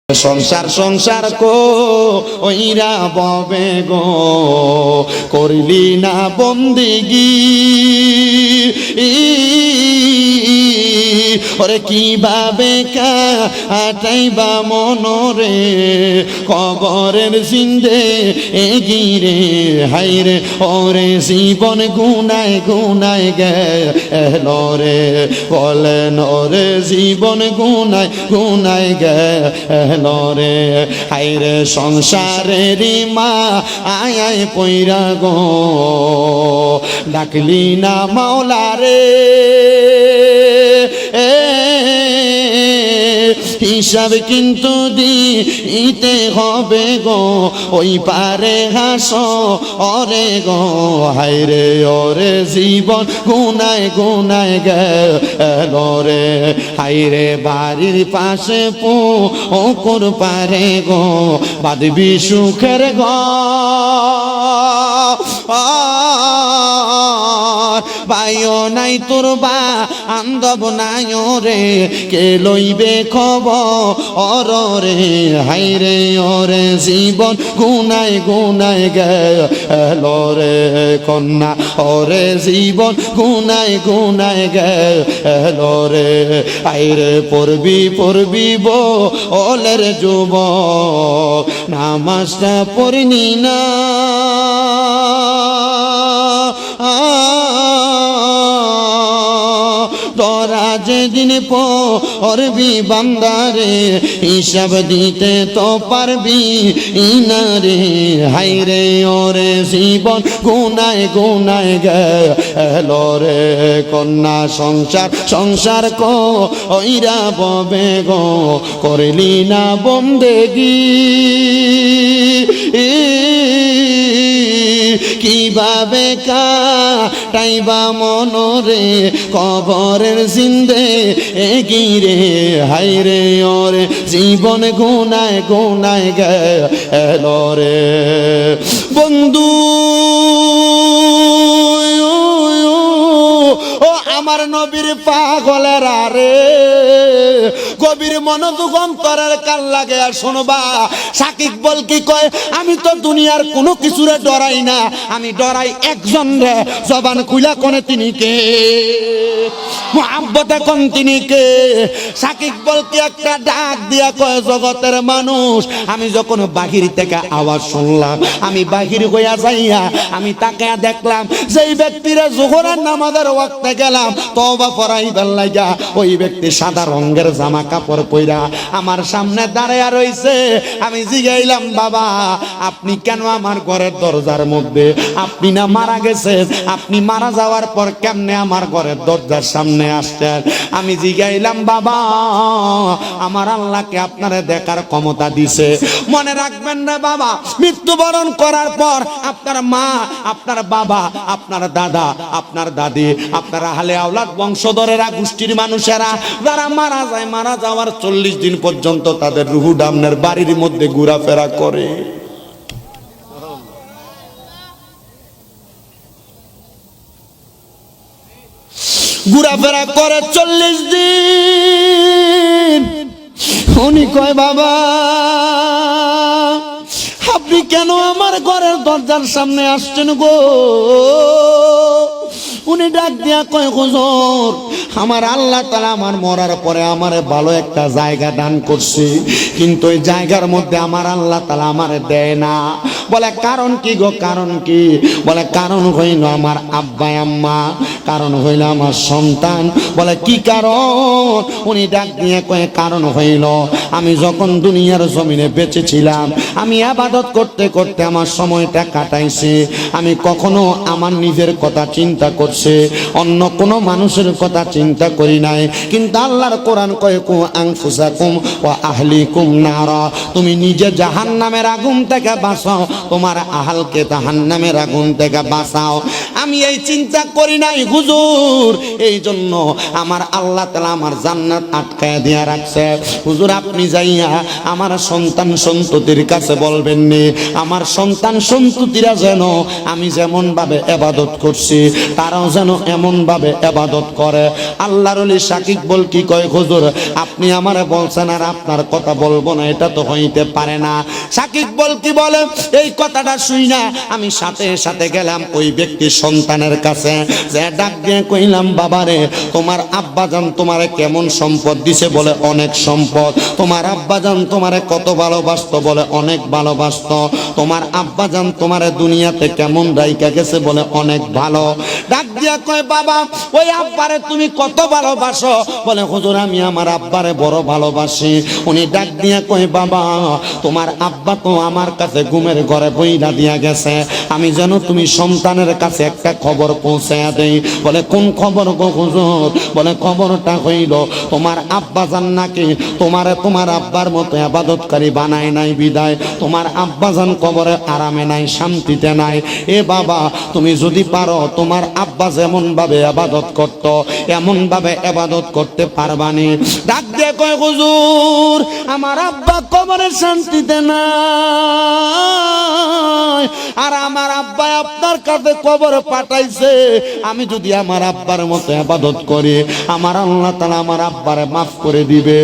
সংসার সংসার কইরা ববে গো করলি না বন্দেগি ওরে কিভাবে কাটাইবা মনরে কবরের জিন্দে এগিরে হাইরে ওরে জীবন গুনায় গুনায় গেল রে বলেন ওরে জীবন গুনায় গুনায় গেল রে হাইরে সংসারের মা আয় আয় পইরা গো ডাকলি না মাওলা রে হিসাব কিন্তু দিতে হবে গো ওই পারে হাস ওরে গো হাইরে ওরে জীবন গুনায় গুনায় গেল রে হাইরে বাড়ির পাশে পুকুর পারে গো বাঁধবি সুখের ঘর পাইও নাই তোর বা আন্দব নাই রে কে লইবে খবর রে হাইরে ওরে জীবন গুনায় গুনায় গেল রে কন্যা ওরে জীবন গুনায় গুনায় গেল রে হাইরে পড়বি পড়বি ওলের যুবক নামাজটা পড়নি না তোরা যেদিন পড়বি বান্দারে হিসাব দিতে তো পারবি না রে হাইরে ওরে জীবন গুনায় গুনায় গেল রে কন্যা সংসার সংসার কইরা ববে গো করলি না বন্দেগি কিভাবে কাটাইবা মনরে কবরের জিন্দে এগিরে হাইরে ওরে জীবন গুনায় গুনায় গেল রে বন্ধু ও আমার নবীর পাগলেরা রে কবির মনোযোগ অন্তরের কান লাগে আর শোনবা সাকিব বল কি কয় আমি তো দুনিয়ার কোনো কিছুরে ডরাই না আমি ডরাই একজন রে জবান খুলা কোনে তিনি কে মুহাব্বতে কোন তিনি কে সাকিব বল কি একটা ডাক দিয়া কয় জগতের মানুষ আমি যখন বাহির থেকে আওয়াজ শুনলাম আমি বাহির হইয়া যাইয়া আমি তাকে দেখলাম যেই ব্যক্তিরা জোহরের নামাজের ওয়াক্তে গেলাম তওবা পড়াইবার লাগা ওই ব্যক্তি সাদা রঙের জামা কাপড় পইরা আমার সামনে দাঁড়ায়া রইছে আমি জিগাইলাম বাবা আপনি কেন আমার ঘরের দরজার মধ্যে আপনি না মারা গেছেন আপনি মারা যাওয়ার পর কেমনে আমার ঘরের দরজার সামনে আসছেন আমি জিগাইলাম বাবা আমার আল্লাহকে আপনারে দেখার ক্ষমতা দিছে মনে রাখবেন না বাবা মৃত্যুবরণ করার পর আপনার মা আপনার বাবা আপনার দাদা আপনার দাদি আপনার আহলে আওলাদ বংশধরেরা গোষ্ঠীর মানুষেরা যারা মারা যায় মারা যাওয়ার 40 দিন পর্যন্ত তাদের রুহু ডামনের বাড়ির মধ্যে ঘোরাফেরা করে ঘোরাফেরা করে 40 দিন উনি কয় বাবা আপনি কেন আমার ঘরের দরজার সামনে আসছেন গো উনি ডাক দিয়া কয় হুজুর আমার আল্লাহ তাআলা আমার মরার পরে আমারে ভালো একটা জায়গা দান করছে কিন্তু ওই জায়গার মধ্যে আমার আল্লাহ তাআলা আমারে দেয় না বলে কারণ কি গো কারণ কি বলে কারণ হইল আমার আব্বা আম্মা কারণ হইল আমার সন্তান বলে কি কারণ উনি ডাক দিয়ে কয় কারণ হইল আমি যখন দুনিয়ার জমিনে বেঁচে ছিলাম আমি ইবাদত করতে করতে আমার সময়টা কাটাইছি আমি কখনো আমার নিজের কথা চিন্তা করছে অন্য কোনো মানুষের কথা চিন্তা করি নাই কিন্তু আল্লাহর কোরআন কয় কু আনফুসাকুম ওয়া আহলিকুম নারা তুমি নিজে জাহান্নামের আগুন থেকে বাঁচাও তোমার আহালকে জাহান্নামের আগুন থেকে বাঁচাও। আমি এই চিন্তা করি নাই হুজুর, এই জন্য আমার আল্লাহ তাআলা আমার জান্নাত আটকায় দিয়া রাখছে। হুজুর আপনি যাইয়া আমার সন্তান সন্ততির কাছে বলবেন নি, আমার সন্তান সন্ততিরা যেন আমি যেমন ভাবে ইবাদত করছি তারাও যেন এমন ভাবে ইবাদত করে। আল্লাহর ওলি সাকিব বল কি কয়, হুজুর আপনি আমারে বলছেন আর আপনার কথা বলবো না, এটা তো হইতে পারে না। সাকিব বল কি বলে, এই কথাটা শুই না আমি সাথে সাথে গেলাম ওই ব্যক্তির সন্তানের কাছে, যে ডাক দিয়ে কইলাম বাবারে তোমার আব্বাজান তোমারে কেমন সম্পদ দিছে? বলে অনেক সম্পদ। তোমার আব্বাজান তোমারে কত ভালোবাসতো? বলে অনেক ভালোবাসতো। তোমার আব্বাজান তোমারে দুনিয়াতে কেমন রাইখা গেছে? বলে অনেক ভালো। ডাক দিয়া কয় বাবা ওই আব্বারে তুমি কত ভালোবাসো? বলে হুজুর আমি আমার আব্বারে বড় ভালোবাসি। উনি ডাক দিয়া কয় বাবা তোমার আব্বা তো আমার কাছে ঘুমের ঘরে বইলা দিয়া গেছে, আমি যেন তুমি সন্তানের কাছে একটা খবর পৌঁছায়া দেই। বলে কোন খবর গো হুজুর? বলে খবরটা হইল তোমার আব্বা জান নাকি তোমারে তোমার আব্বার মতো ইবাদতকারী বানায় নাই বিদায় তোমার আব্বা জান কবরে আরামে নাই, শান্তিতে নাই। এ বাবা তুমি যদি পারো তোমার আব্বা যেমন ভাবে ইবাদত করত এমন ভাবে ইবাদত করতে পারবানি? ডাক দিয়ে কয় হুজুর আমার আব্বা কবরে শান্তিতে নাই, আর আমার আব্বা আপনার কাছে কবর পাঠাইছে। আমি যদি আমার আব্বার মতো ইবাদত করি আমার আল্লাহ তাআলা আমার আব্বারে মাফ করে দিবে।